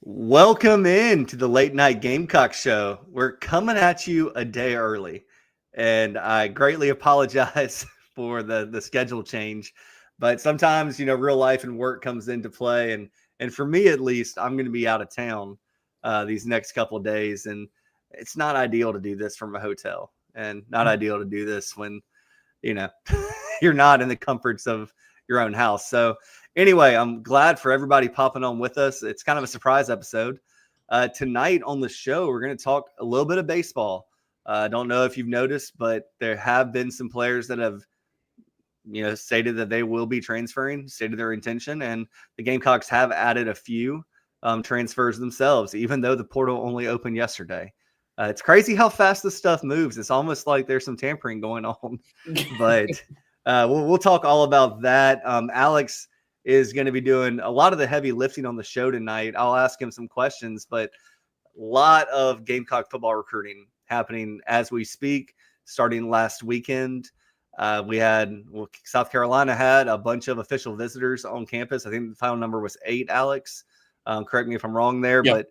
Welcome in to the Late Night Gamecock Show. We're coming at you a day early, and I greatly apologize for the schedule change. But sometimes, real life and work comes into play, and for me at least, I'm going to be out of town these next couple of days, and it's not ideal to do this from a hotel, and not ideal to do this when you know you're not in the comforts of your own house. So anyway, I'm glad for everybody popping on with us. It's kind of a surprise episode. Tonight on the show, we're going to talk a little bit of baseball. I don't know if you've noticed, but there have been some players that have, stated that they will be transferring, stated their intention, and the Gamecocks have added a few transfers themselves, even though the portal only opened yesterday. It's crazy how fast this stuff moves. It's almost like there's some tampering going on, but we'll talk all about that. Alex is going to be doing a lot of the heavy lifting on the show tonight. I'll ask him some questions, but a lot of Gamecock football recruiting happening as we speak, starting last weekend. South Carolina had a bunch of official visitors on campus. I think the final number was 8, Alex. Correct me if I'm wrong there, but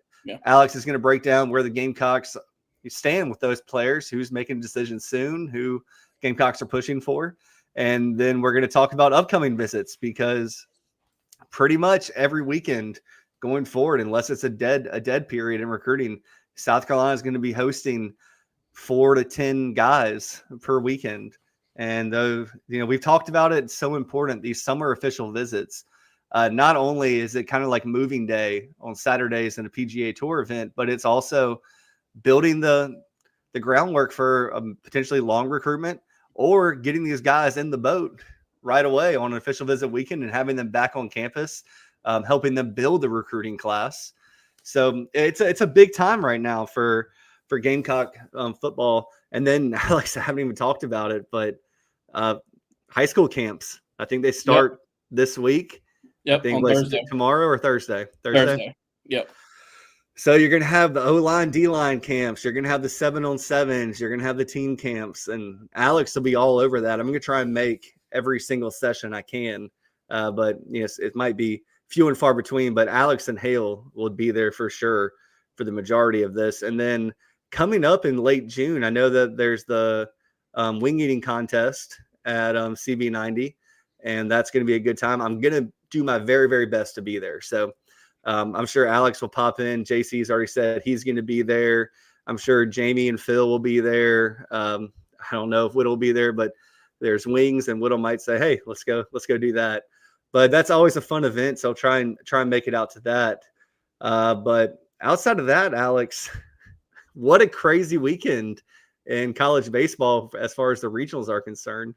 Alex is going to break down where the Gamecocks stand with those players, who's making decisions soon, who Gamecocks are pushing for. And then we're going to talk about upcoming visits, because pretty much every weekend going forward, unless it's a dead period in recruiting, South Carolina is going to be hosting 4 to 10 guys per weekend. And we've talked about it. It's so important, these summer official visits. Not only is it kind of like moving day on Saturdays in a PGA Tour event, but it's also building the groundwork for a potentially long recruitment, or getting these guys in the boat right away on an official visit weekend and having them back on campus, helping them build the recruiting class. So it's a big time right now for Gamecock football. And then, Alex, I haven't even talked about it, but high school camps, I think they start this week. Yep, I think on Thursday. Tomorrow or Thursday? Thursday. Yep. So you're going to have the O-line, D-line camps. You're going to have the 7-on-7s. You're going to have the team camps. And Alex will be all over that. I'm going to try and make every single session I can. But it might be few and far between. But Alex and Hale will be there for sure for the majority of this. And then coming up in late June, I know that there's the wing eating contest at CB90. And that's going to be a good time. I'm going to do my very, very best to be there. So I'm sure Alex will pop in. JC's already said he's going to be there. I'm sure Jamie and Phil will be there. I don't know if Whittle will be there, but there's wings, and Whittle might say, "Hey, let's go do that." But that's always a fun event, so I'll try and make it out to that. But outside of that, Alex, what a crazy weekend in college baseball as far as the regionals are concerned.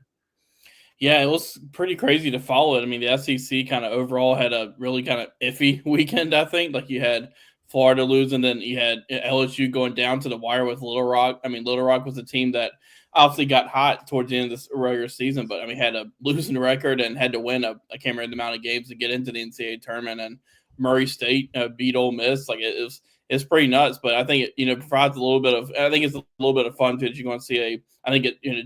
Yeah, it was pretty crazy to follow it. I mean, the SEC kind of overall had a really kind of iffy weekend, I think. Like, you had Florida losing, then you had LSU going down to the wire with Little Rock. I mean, Little Rock was a team that obviously got hot towards the end of this regular season, but, I mean, had a losing record and had to win I can't remember the amount of games to get into the NCAA tournament. And Murray State beat Ole Miss. Like, it's pretty nuts, but I think it provides a little bit of. I think it's a little bit of fun too. You're going to see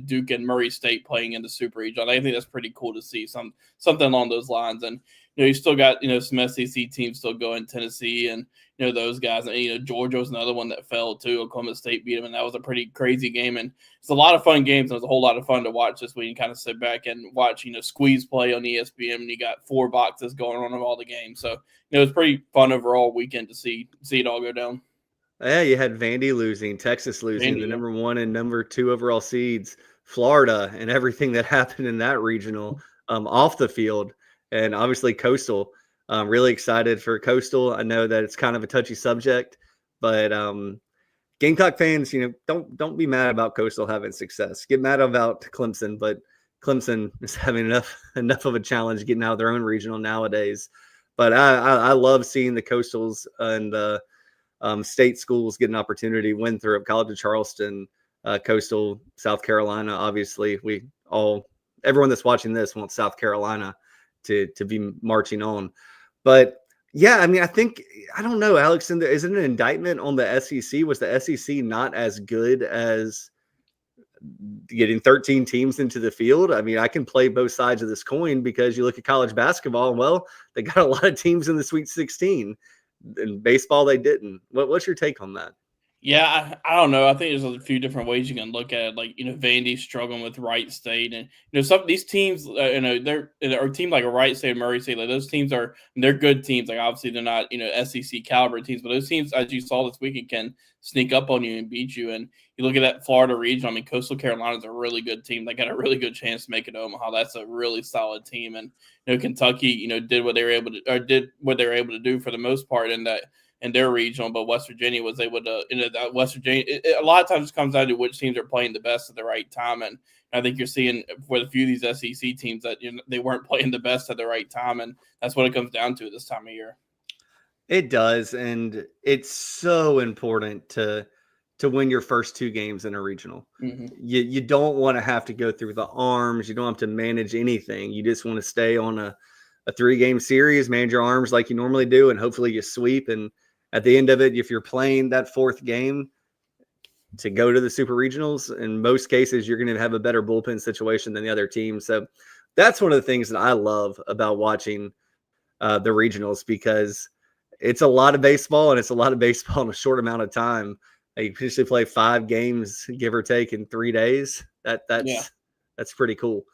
Duke and Murray State playing in the Super Regional. I think that's pretty cool to see something along those lines. And you still got some SEC teams still going, Tennessee and those guys. And Georgia was another one that fell too. Oklahoma State beat them, and that was a pretty crazy game. And it's a lot of fun games. And it was a whole lot of fun to watch this week and kind of sit back and watch Squeeze play on ESPN. And you got 4 boxes going on of all the games. So it was pretty fun overall weekend to see it all go down. Yeah, you had Vandy losing, Texas losing, the number 1 and number 2 overall seeds, Florida, and everything that happened in that regional off the field, and obviously Coastal. Really excited for Coastal. I know that it's kind of a touchy subject, but Gamecock fans, don't be mad about Coastal having success. Get mad about Clemson, but Clemson is having enough of a challenge getting out of their own regional nowadays. But I love seeing the Coastals and the state schools get an opportunity. Winthrop, College of Charleston, Coastal, South Carolina. Obviously, everyone that's watching this wants South Carolina to be marching on. But yeah, I mean, I don't know, Alex, is it an indictment on the SEC? Was the SEC not as good as getting 13 teams into the field? I mean, I can play both sides of this coin, because you look at college basketball, and well, they got a lot of teams in the Sweet 16. in baseball they didn't. What's your take on that? Yeah, I don't know. I think there's a few different ways you can look at it. Like, Vandy's struggling with Wright State, and some of these teams, they're a team like a Wright State, Murray State. Like those teams they're good teams. Like obviously they're not SEC caliber teams, but those teams, as you saw this weekend, can sneak up on you and beat you. And you look at that Florida region. I mean, Coastal Carolina is a really good team. They got a really good chance to make it to Omaha. That's a really solid team. And Kentucky, did what they were able to do for the most part in their regional, but West Virginia was able to, that West Virginia, a lot of times it comes down to which teams are playing the best at the right time. And I think you're seeing for a few of these SEC teams that they weren't playing the best at the right time. And that's what it comes down to this time of year. It does. And it's so important to win your first 2 games in a regional. Mm-hmm. You don't want to have to go through the arms. You don't have to manage anything. You just want to stay on a 3-game series, manage your arms like you normally do, and hopefully you sweep. And at the end of it, if you're playing that 4th game to go to the super regionals, in most cases, you're going to have a better bullpen situation than the other team. So that's one of the things that I love about watching the regionals, because it's a lot of baseball, and it's a lot of baseball in a short amount of time. You usually play 5 games, give or take, in 3 days. That's pretty cool.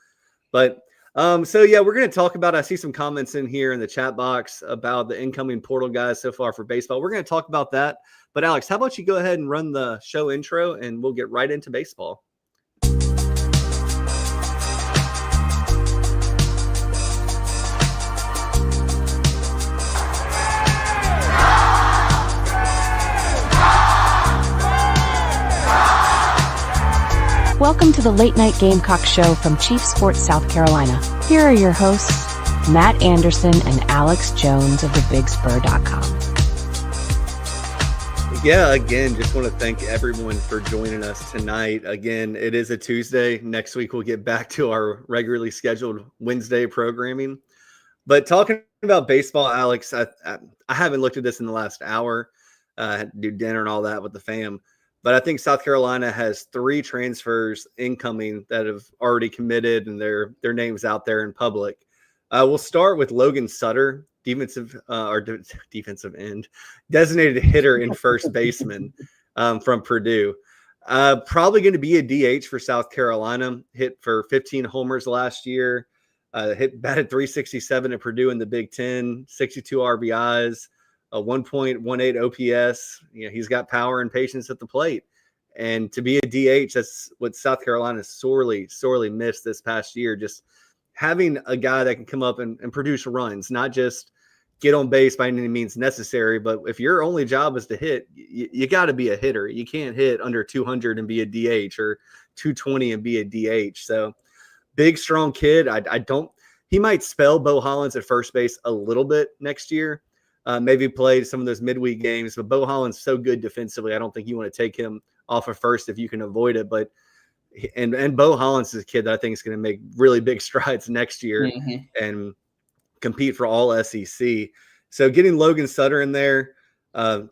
But so yeah, we're going to talk about, I see some comments in here in the chat box about the incoming portal guys so far for baseball. We're going to talk about that. But Alex, how about you go ahead and run the show intro, and we'll get right into baseball. Welcome to the Late Night Gamecock Show from Chief Sports, South Carolina. Here are your hosts, Matt Anderson and Alex Jones of thebigspur.com. Yeah, again, just want to thank everyone for joining us tonight. Again, it is a Tuesday. Next week, we'll get back to our regularly scheduled Wednesday programming. But talking about baseball, Alex, I haven't looked at this in the last hour. I had to do dinner and all that with the fam. But I think South Carolina has 3 transfers incoming that have already committed, and their names out there in public. We'll start with Logan Sutter, defensive end, designated hitter and first baseman from Purdue. Probably going to be a DH for South Carolina. Hit for 15 homers last year. Batted .367 at Purdue in the Big Ten, 62 RBIs. A 1.18 OPS. He's got power and patience at the plate. And to be a DH, that's what South Carolina sorely missed this past year. Just having a guy that can come up and produce runs, not just get on base by any means necessary, but if your only job is to hit, you got to be a hitter. You can't hit under 200 and be a DH, or 220 and be a DH. So big, strong kid. He might spell Bo Hollins at first base a little bit next year. Maybe played some of those midweek games, but Bo Holland's so good defensively. I don't think you want to take him off of first if you can avoid it. But and Bo Hollins is a kid that I think is going to make really big strides next year and compete for all SEC. So getting Logan Sutter in there,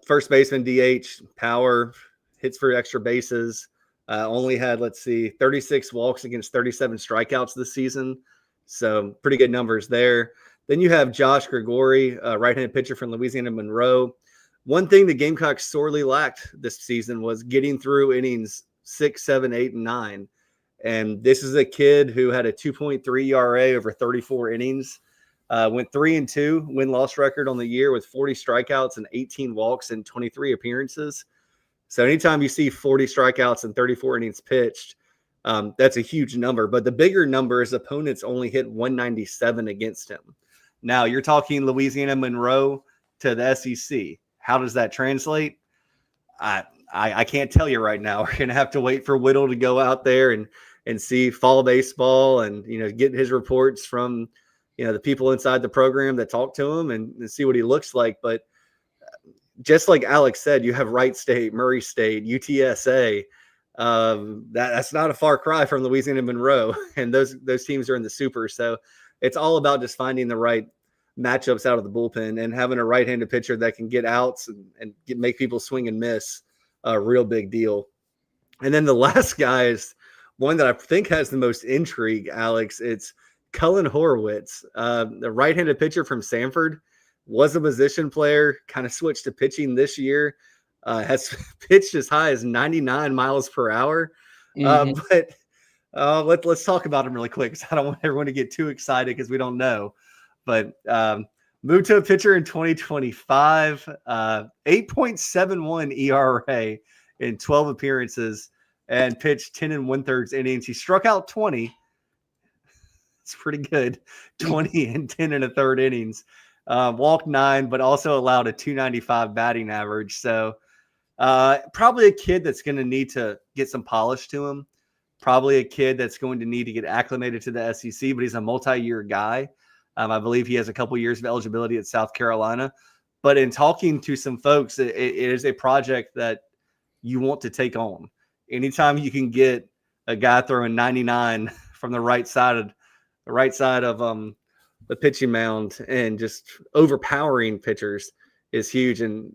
first baseman, DH, power, hits for extra bases. Only had 36 walks against 37 strikeouts this season. So pretty good numbers there. Then you have Josh Grigori, right-handed pitcher from Louisiana Monroe. One thing the Gamecocks sorely lacked this season was getting through innings 6, 7, 8, and 9. And this is a kid who had a 2.3 ERA over 34 innings. Went 3-2 win-loss record on the year with 40 strikeouts and 18 walks in 23 appearances. So anytime you see 40 strikeouts and 34 innings pitched, that's a huge number. But the bigger number is opponents only hit 197 against him. Now, you're talking Louisiana Monroe to the SEC. How does that translate? I can't tell you right now. We're going to have to wait for Whittle to go out there and see fall baseball and, get his reports from, the people inside the program that talk to him and see what he looks like. But just like Alex said, you have Wright State, Murray State, UTSA. That's not a far cry from Louisiana Monroe, and those teams are in the super. So it's all about just finding the right matchups out of the bullpen and having a right-handed pitcher that can get outs and make people swing and miss. A real big deal. And then the last guy is one that I think has the most intrigue, Alex. It's Cullen Horowitz, the right-handed pitcher from Sanford. was a position player, kind of switched to pitching this year, has pitched as high as 99 miles per hour. But let's talk about him really quick, because I don't want everyone to get too excited because we don't know. But moved to a pitcher in 2025, 8.71 ERA in 12 appearances, and pitched 10 1/3 innings. He struck out 20. It's pretty good. 20 and 10 1/3 innings. Walked 9, but also allowed a 295 batting average. So probably a kid that's going to need to get some polish to him. Probably a kid that's going to need to get acclimated to the SEC, but he's a multi-year guy. I believe he has a couple years of eligibility at South Carolina. But in talking to some folks, it is a project that you want to take on. Anytime you can get a guy throwing 99 from the right side of the pitching mound and just overpowering pitchers is huge. And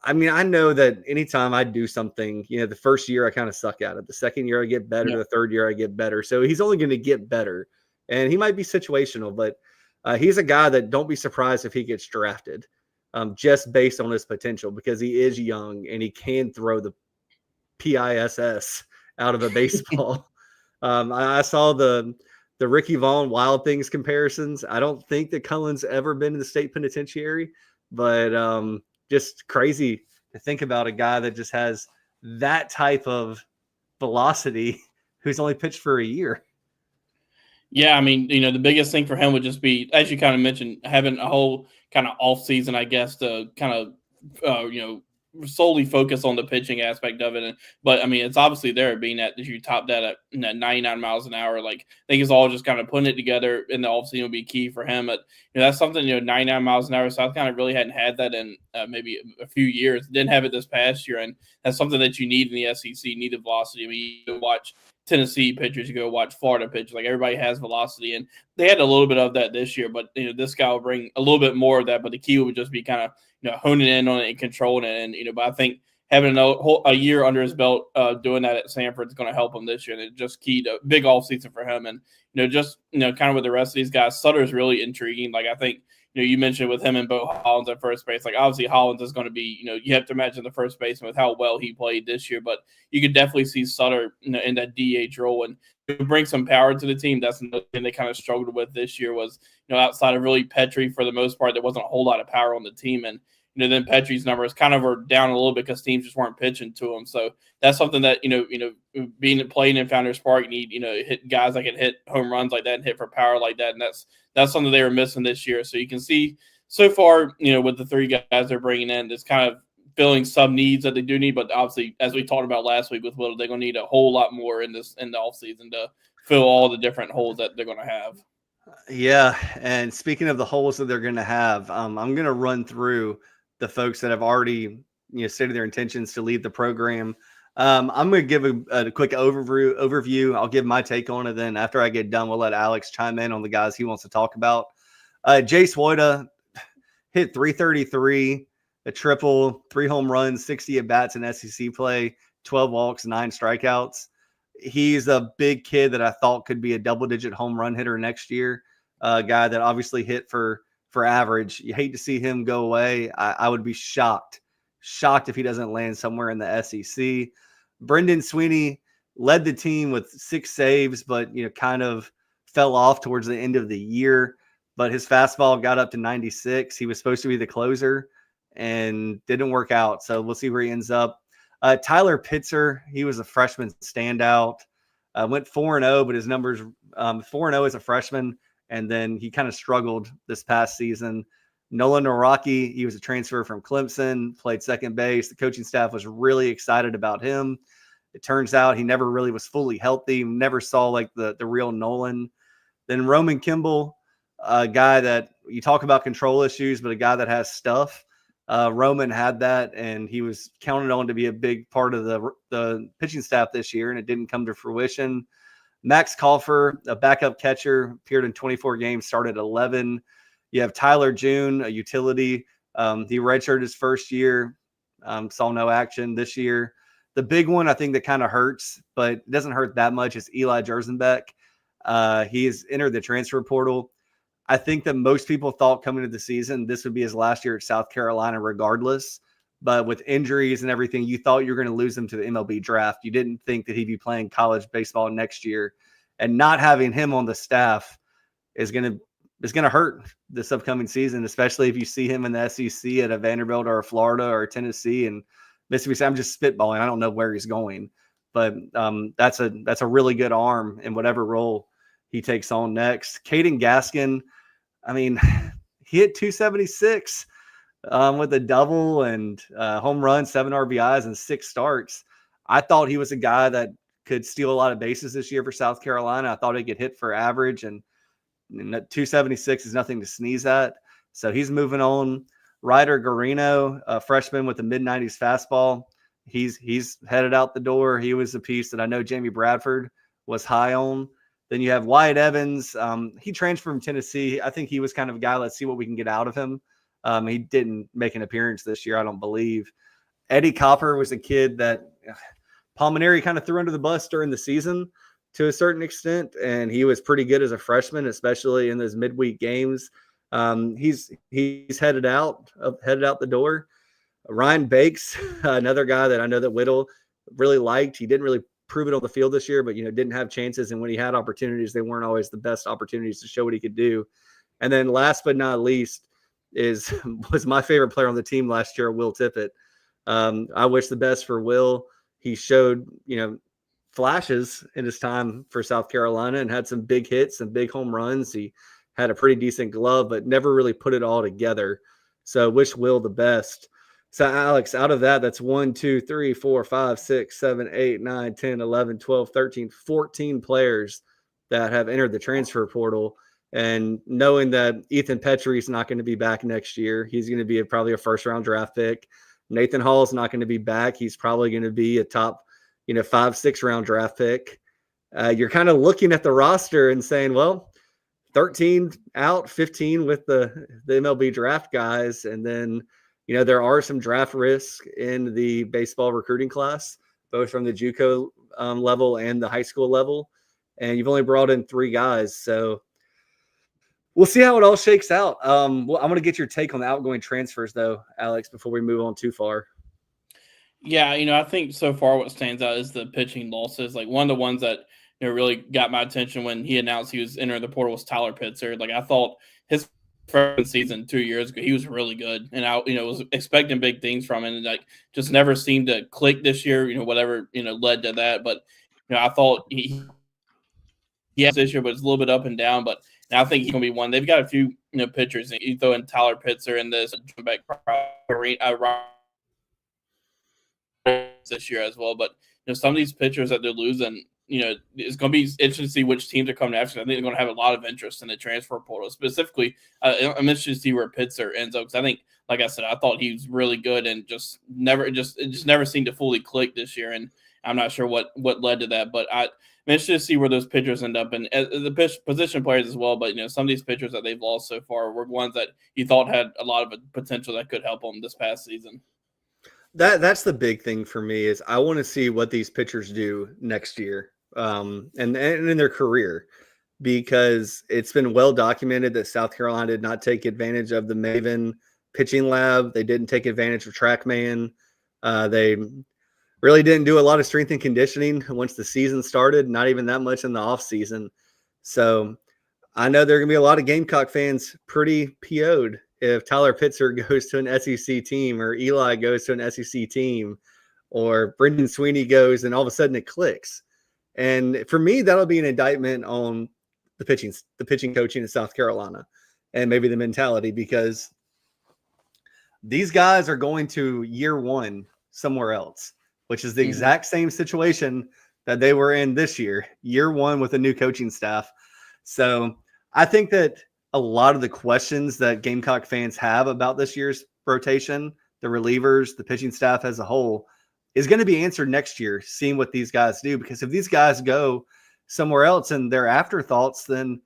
I mean, I know that anytime I do something, the first year I kind of suck at it. The second year I get better. Yeah. The third year I get better. So he's only going to get better. And he might be situational, but he's a guy that don't be surprised if he gets drafted just based on his potential, because he is young and he can throw the PISS out of a baseball. I saw the Ricky Vaughn Wild Things comparisons. I don't think that Cullen's ever been in the state penitentiary, but just crazy to think about a guy that just has that type of velocity who's only pitched for a year. Yeah, I mean, the biggest thing for him would just be, as you kind of mentioned, having a whole kind of off season, I guess, to kind of, solely focus on the pitching aspect of it. But I mean, it's obviously there, being that you top that at 99 miles an hour. Like, I think it's all just kind of putting it together in the offseason will be key for him. But that's something, 99 miles an hour. South Carolina really hadn't had that in maybe a few years. Didn't have it this past year, and that's something that you need in the SEC. You need the velocity. I mean, you watch Tennessee pitchers, you go watch Florida pitchers. Like, everybody has velocity, and they had a little bit of that this year. But this guy will bring a little bit more of that. But the key would just be kind of honing in on it and controlling it. And but I think having a year under his belt doing that at Sanford is going to help him this year. And it's just key to big off season for him. And just kind of with the rest of these guys, Sutter is really intriguing. Like, I think you mentioned with him and Bo Hollins at first base. Like, obviously Hollins is going to be you have to imagine the first baseman with how well he played this year. But you could definitely see Sutter in that DH role and bring some power to the team. That's another thing they kind of struggled with this year was outside of really Petrie, for the most part, there wasn't a whole lot of power on the team. And then Petrie's numbers kind of are down a little bit because teams just weren't pitching to him. So that's something that being playing in Founders Park, you need hit guys that can hit home runs like that and hit for power like that, and that's something they were missing this year. So you can see so far, with the three guys they're bringing in, it's kind of filling some needs that they do need. But obviously, as we talked about last week with Will, they're going to need a whole lot more in the offseason to fill all the different holes that they're going to have. Yeah, and speaking of the holes that they're going to have, I'm going to run through the folks that have already stated their intentions to leave the program. I'm going to give a quick overview. I'll give my take on it. Then after I get done, we'll let Alex chime in on the guys he wants to talk about. Jace Woida hit 333, a triple, 3 home runs, 60 at-bats in SEC play, 12 walks, 9 strikeouts. He's a big kid that I thought could be a double-digit home run hitter next year. A guy that obviously hit for average. You hate to see him go away. I would be shocked if he doesn't land somewhere in the SEC. Brendan Sweeney led the team with 6 saves, but kind of fell off towards the end of the year. But his fastball got up to 96. He was supposed to be the closer and didn't work out. So we'll see where he ends up. Tyler Pitzer, he was a freshman standout. Went 4-0, but his numbers 4-0 as a freshman. And then he kind of struggled this past season. Nolan Naraki, he was a transfer from Clemson, played second base. The coaching staff was really excited about him. It turns out he never really was fully healthy, never saw like the real Nolan. Then Roman Kimball, a guy that you talk about control issues, but a guy that has stuff. Roman had that, and he was counted on to be a big part of the pitching staff this year, and it didn't come to fruition. Max Kaufer, a backup catcher, appeared in 24 games, started 11. You have Tyler June, a utility. He redshirted his first year, saw no action this year. The big one, I think, that kind of hurts, but it doesn't hurt that much, is Eli Jersenbeck. He has entered the transfer portal. I think that most people thought coming into the season this would be his last year at South Carolina regardless. But with injuries and everything, you thought you were going to lose him to the MLB draft. You didn't think that he'd be playing college baseball next year. And not having him on the staff is going to hurt this upcoming season, especially if you see him in the SEC at a Vanderbilt or a Florida or a Tennessee and Mississippi. I'm just spitballing. I don't know where he's going, but that's a really good arm in whatever role he takes on next. Caden Gaskin, I mean, he hit 276 with a double and home run, 7 RBIs and 6 starts. I thought he was a guy that could steal a lot of bases this year for South Carolina. I thought he'd get hit for average, and 276 is nothing to sneeze at. So he's moving on. Ryder Garino, a freshman with a mid-90s fastball, he's headed out the door. He was a piece that I know Jamie Bradford was high on. Then you have Wyatt Evans. He transferred from Tennessee. I think he was kind of a guy, let's see what we can get out of him. He didn't make an appearance this year, I don't believe. Eddie Copper was a kid that Palmineri kind of threw under the bus during the season to a certain extent, and he was pretty good as a freshman, especially in those midweek games. He's headed out the door. Ryan Bakes, another guy that I know that Whittle really liked. He didn't really prove it on the field this year, but didn't have chances, and when he had opportunities, they weren't always the best opportunities to show what he could do. And then last but not least was my favorite player on the team last year, Will Tippett. I wish the best for Will. He showed flashes in his time for South Carolina and had some big hits and big home runs. He had a pretty decent glove, but never really put it all together. So wish Will the best. So Alex, out of that, that's 1, 2, 3, 4, 5, 6, 7, 8, 9, 10, 11, 12, 13, 14 players that have entered the transfer portal. And knowing that Ethan Petrie is not going to be back next year, he's going to be probably a first-round draft pick. Nathan Hall is not going to be back. He's probably going to be a top 5, 6 round draft pick. You're kind of looking at the roster and saying, well, 13 out, 15 with the MLB draft guys. And then, there are some draft risk in the baseball recruiting class, both from the JUCO level and the high school level. And you've only brought in 3 guys. So we'll see how it all shakes out. Well, I'm going to get your take on the outgoing transfers, though, Alex, before we move on too far. Yeah, I think so far what stands out is the pitching losses. Like one of the ones that really got my attention when he announced he was entering the portal was Tyler Pitzer. Like I thought his freshman season 2 years ago, he was really good, and I was expecting big things from him, and like just never seemed to click this year. Whatever led to that, but I thought he has this year, but it's a little bit up and down. But I think he's gonna be one. They've got a few pitchers. You throw in Tyler Pitzer in this this year as well, but some of these pitchers that they're losing, it's going to be interesting to see which teams are coming after. I think they're going to have a lot of interest in the transfer portal. Specifically, I'm interested to see where Pitzer ends up because I think, like I said, I thought he was really good and it just never seemed to fully click this year, and I'm not sure what led to that, but I'm interested to see where those pitchers end up and the position players as well. But some of these pitchers that they've lost so far were ones that you thought had a lot of potential that could help them this past season. That's the big thing for me is I want to see what these pitchers do next year and in their career, because it's been well documented that South Carolina did not take advantage of the Maven pitching lab. They didn't take advantage of TrackMan. They really didn't do a lot of strength and conditioning once the season started, not even that much in the off season. So I know there are going to be a lot of Gamecock fans pretty PO'd if Tyler Pitzer goes to an SEC team or Eli goes to an SEC team or Brendan Sweeney goes and all of a sudden it clicks. And for me, that'll be an indictment on the pitching coaching in South Carolina and maybe the mentality, because these guys are going to year one somewhere else, which is the exact same situation that they were in this year one with a new coaching staff. So I think that a lot of the questions that Gamecock fans have about this year's rotation, the relievers, the pitching staff as a whole, is going to be answered next year, seeing what these guys do. Because if these guys go somewhere else and they're afterthoughts, then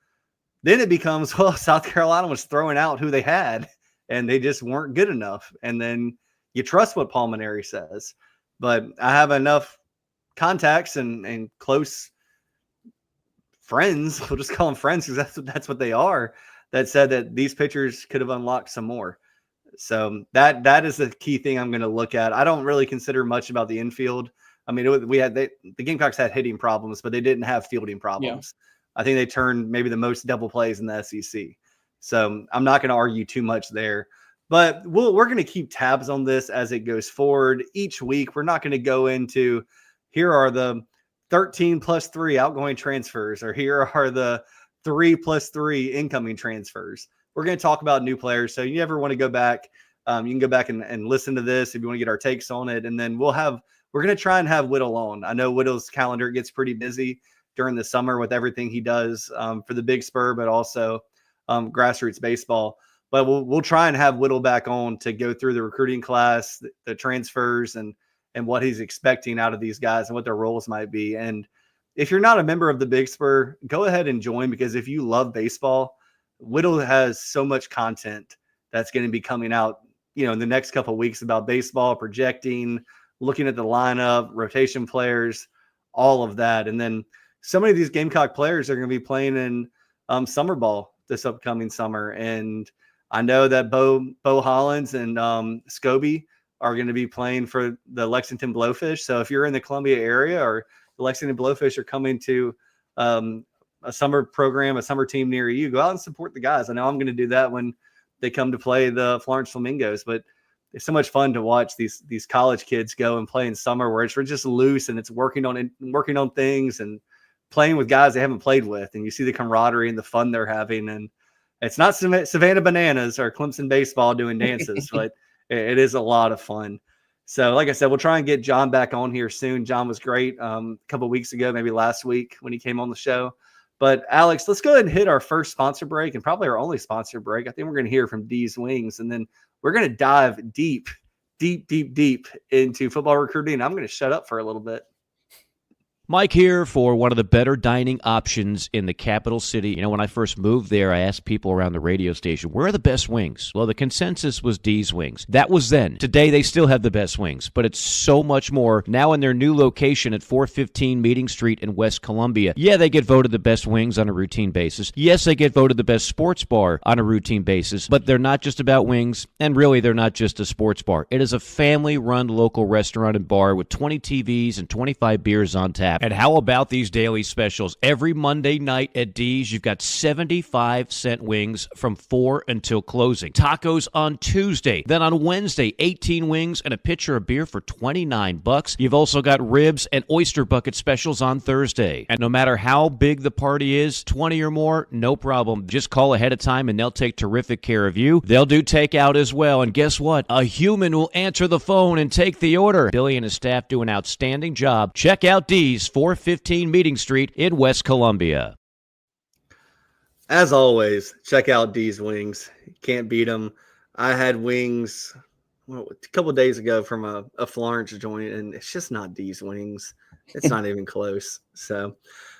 it becomes, well, South Carolina was throwing out who they had and they just weren't good enough. And then you trust what Palmineri says. But I have enough contacts and close friends, we'll just call them friends because that's what they are, that said that these pitchers could have unlocked some more. So that is the key thing I'm going to look at. I don't really consider much about the infield. I mean, the Gamecocks had hitting problems, but they didn't have fielding problems. Yeah. I think they turned maybe the most double plays in the SEC. So I'm not going to argue too much there. But we're going to keep tabs on this as it goes forward. Each week, we're not going to go into here are the 13 plus 3 outgoing transfers, or here are the 3 plus 3 incoming transfers. We're going to talk about new players. So you ever want to go back, you can go back and listen to this if you want to get our takes on it. And then we're going to try and have Whittle on. I know Whittle's calendar gets pretty busy during the summer with everything he does for the Big Spur, but also grassroots baseball. But we'll try and have Whittle back on to go through the recruiting class, the transfers, and what he's expecting out of these guys and what their roles might be. And if you're not a member of the Big Spur, go ahead and join, because if you love baseball, Whittle has so much content that's going to be coming out, in the next couple of weeks about baseball, projecting, looking at the lineup, rotation players, all of that. And then so many of these Gamecock players are going to be playing in summer ball this upcoming summer. And I know that Bo Hollins and Scobie are going to be playing for the Lexington Blowfish. So if you're in the Columbia area, or the Lexington Blowfish are coming to a summer program, a summer team near you, go out and support the guys. I know I'm going to do that when they come to play the Florence Flamingos, but it's so much fun to watch these college kids go and play in summer, where it's just loose and it's working on things and playing with guys they haven't played with. And you see the camaraderie and the fun they're having. And it's not Savannah Bananas or Clemson baseball doing dances, but it is a lot of fun. So like I said, we'll try and get John back on here soon. John was great a couple of weeks ago, maybe last week when he came on the show. But Alex, let's go ahead and hit our first sponsor break, and probably our only sponsor break. I think we're going to hear from D's Wings, and then we're going to dive deep into football recruiting. I'm going to shut up for a little bit. Mike here for one of the better dining options in the capital city. When I first moved there, I asked people around the radio station, where are the best wings? Well, the consensus was D's Wings. That was then. Today, they still have the best wings, but it's so much more. Now in their new location at 415 Meeting Street in West Columbia, yeah, they get voted the best wings on a routine basis. Yes, they get voted the best sports bar on a routine basis, but they're not just about wings, and really, they're not just a sports bar. It is a family-run local restaurant and bar with 20 TVs and 25 beers on tap. And how about these daily specials? Every Monday night at D's, you've got 75-cent wings from 4 until closing. Tacos on Tuesday. Then on Wednesday, 18 wings and a pitcher of beer for $29. You've also got ribs and oyster bucket specials on Thursday. And no matter how big the party is, 20 or more, no problem. Just call ahead of time and they'll take terrific care of you. They'll do takeout as well. And guess what? A human will answer the phone and take the order. Billy and his staff do an outstanding job. Check out D's 415 Meeting Street in West Columbia. As always, check out D's Wings. Can't beat them. I had wings a couple of days ago from a Florence joint, and it's just not D's Wings. It's not even close. So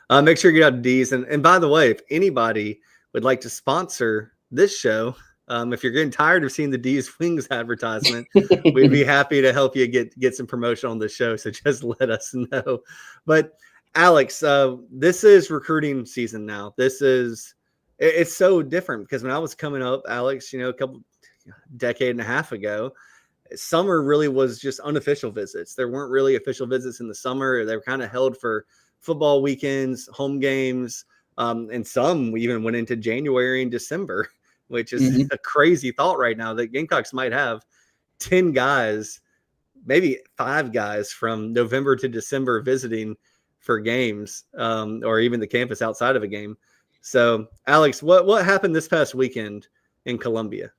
make sure you get out to D's. And by the way, if anybody would like to sponsor this show, if you're getting tired of seeing the D's Wings advertisement, we'd be happy to help you get some promotion on the show. So just let us know. But Alex, this is recruiting season now. It's so different, because when I was coming up, Alex, a decade and a half ago, summer really was just unofficial visits. There weren't really official visits in the summer. They were kind of held for football weekends, home games, and some we even went into January and December, which is a crazy thought right now that Gamecocks might have 10 guys, maybe 5 guys from November to December visiting for games, or even the campus outside of a game. So, Alex, what happened this past weekend in Columbia?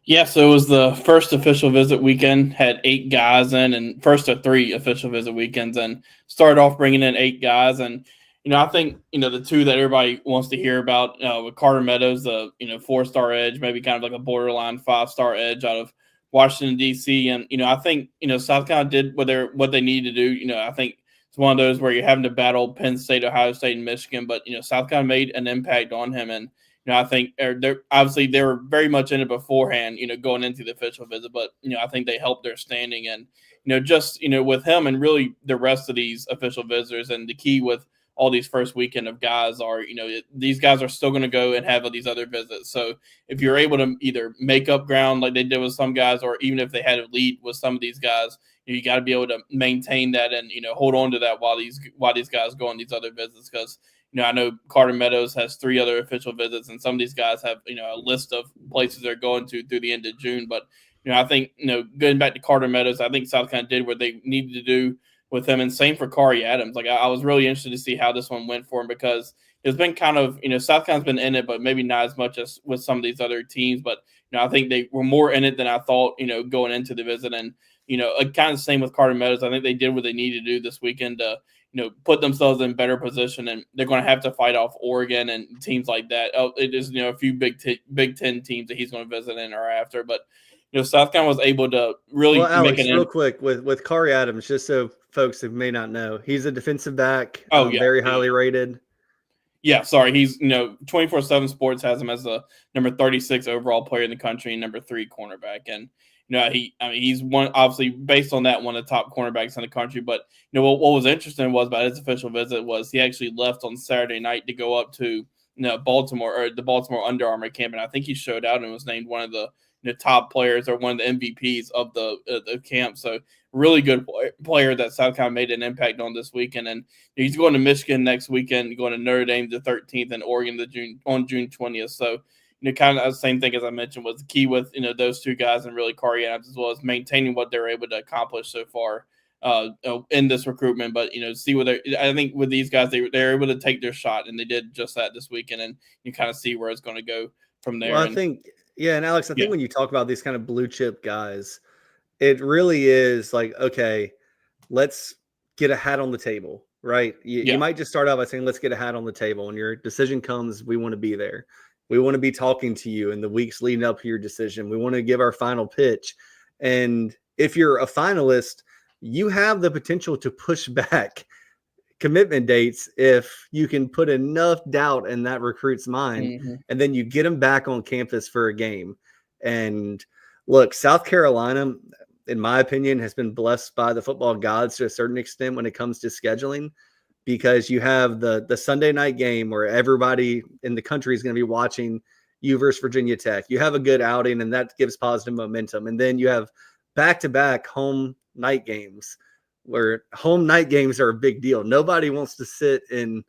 Yeah, so it was the first official visit weekend, had 8 guys in, and first of 3 official visit weekends, and started off bringing in 8 guys. And, I think, the 2 that everybody wants to hear about, with Carter Meadows, the, 4-star edge, maybe kind of like a borderline 5-star edge out of Washington, D.C. And, I think, South Carolina did what they needed to do. I think it's one of those where you're having to battle Penn State, Ohio State, and Michigan, but, South Carolina made an impact on him. And, I think they were very much in it beforehand, going into the official visit, but, I think they helped their standing. And, just, with him and really the rest of these official visitors, and the key with all these first weekend of guys are, these guys are still going to go and have these other visits. So if you're able to either make up ground like they did with some guys, or even if they had a lead with some of these guys, you got to be able to maintain that and, hold on to that while these guys go on these other visits. Because, I know Carter Meadows has 3 other official visits, and some of these guys have, a list of places they're going to through the end of June. But, I think, going back to Carter Meadows, I think South Carolina did what they needed to do with him, and same for Kari Adams. Like, I was really interested to see how this one went for him, because it's been kind of, South Carolina's been in it, but maybe not as much as with some of these other teams. But, I think they were more in it than I thought, going into the visit. And, kind of the same with Carter Meadows. I think they did what they needed to do this weekend to, put themselves in better position, and they're going to have to fight off Oregon and teams like that. It is, a few Big Ten teams that he's going to visit in or after. But, South Carolina was able to really Alex, make real quick with Kari Adams, just so folks who may not know, he's a defensive back. Very highly rated. Yeah, sorry. He's, 24/7 Sports has him as the number 36 overall player in the country and number 3 cornerback. And, he's one, obviously based on that, one of the top cornerbacks in the country. But, what was interesting was about his official visit was he actually left on Saturday night to go up to, Baltimore, or the Baltimore Under Armour camp. And I think he showed out and was named one of the top players, or one of the MVPs of the camp. So really good player that South Carolina made an impact on this weekend. And he's going to Michigan next weekend, going to Notre Dame the 13th, and Oregon on June 20th. So, kind of the same thing as I mentioned was the key with, those 2 guys, and really Kari Adams, as well as maintaining what they're able to accomplish so far in this recruitment. But, see what I think with these guys, they're able to take their shot, and they did just that this weekend, and you kind of see where it's going to go from there. Well, I think, and Alex, I think when you talk about these kind of blue chip guys, it really is like, okay, let's get a hat on the table, right? You might just start out by saying, let's get a hat on the table. And your decision comes, we want to be there. We want to be talking to you in the weeks leading up to your decision. We want to give our final pitch. And if you're a finalist, you have the potential to push back commitment dates if you can put enough doubt in that recruit's mind, and then you get them back on campus for a game. And look, South Carolina, in my opinion, has been blessed by the football gods to a certain extent when it comes to scheduling, because you have the Sunday night game where everybody in the country is going to be watching you versus Virginia Tech. You have a good outing, and that gives positive momentum. And then you have back-to-back home night games, where home night games are a big deal. Nobody wants to sit in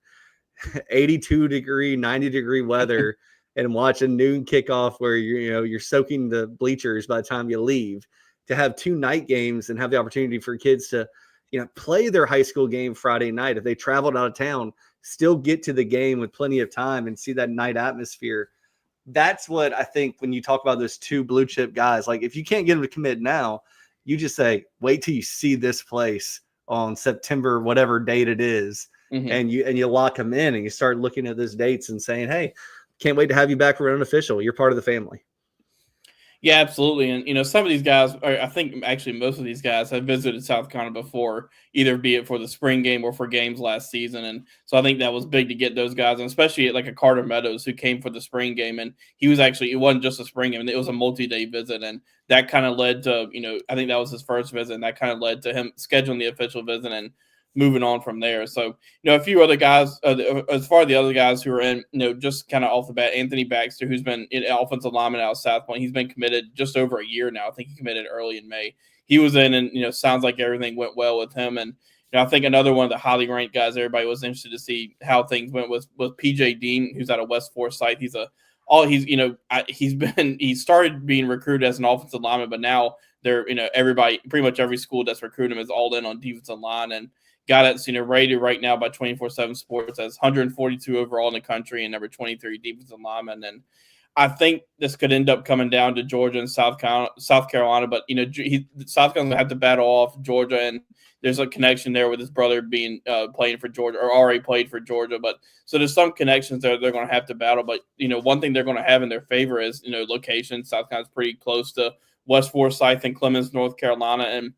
82-degree, 90-degree weather and watch a noon kickoff where you're soaking the bleachers by the time you leave. To have 2 night games and have the opportunity for kids to, play their high school game Friday night. If they traveled out of town, still get to the game with plenty of time and see that night atmosphere. That's what I think when you talk about those 2 blue chip guys. Like, if you can't get them to commit now, you just say, wait till you see this place on September, whatever date it is, and you lock them in, and you start looking at those dates and saying, hey, can't wait to have you back for an unofficial. You're part of the family. Yeah, absolutely. And, some of these guys, I think actually most of these guys have visited South Carolina before, either be it for the spring game or for games last season. And so I think that was big to get those guys, and especially like a Carter Meadows who came for the spring game. And he was actually, it wasn't just a spring game, it was a multi-day visit. And that kind of led to, I think that was his first visit, and that kind of led to him scheduling the official visit and moving on from there. So, a few other guys, as far as the other guys who are in, just kind of off the bat, Anthony Baxter, who's been an offensive lineman out of South Point. He's been committed just over a year now. I think he committed early in May. He was in, and, sounds like everything went well with him. And, I think another one of the highly ranked guys everybody was interested to see how things went was PJ Dean, who's out of West Forsyth. He started being recruited as an offensive lineman, but now they're, everybody, pretty much every school that's recruited him is all in on defensive line. And guy that's, rated right now by 24/7 Sports as 142 overall in the country and number 23 defensive lineman. And I think this could end up coming down to Georgia and South Carolina. But, South Carolina have to battle off Georgia, and there's a connection there with his brother being playing for Georgia, or already played for Georgia. But so there's some connections there they're going to have to battle. But, one thing they're going to have in their favor is, location. South Carolina's pretty close to West Forsyth and Clemens, North Carolina. And,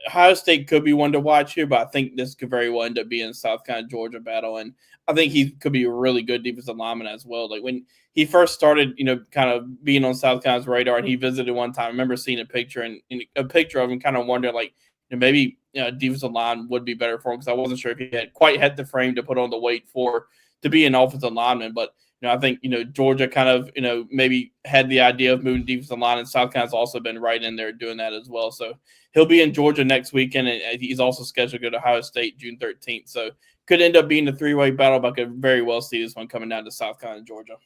Ohio State could be one to watch here, but I think this could very well end up being a South Carolina Georgia battle. And I think he could be a really good defensive lineman as well. Like when he first started, kind of being on South Carolina's radar, and he visited one time, I remember seeing a picture of him, kind of wondering, like, maybe defensive line would be better for him, because I wasn't sure if he had quite had the frame to put on the weight to be an offensive lineman. But I think Georgia kind of maybe had the idea of moving defensive line, and South Carolina's also been right in there doing that as well. So he'll be in Georgia next weekend, and he's also scheduled to go to Ohio State June 13th. So could end up being a three-way battle, but I could very well see this one coming down to South Carolina, Georgia.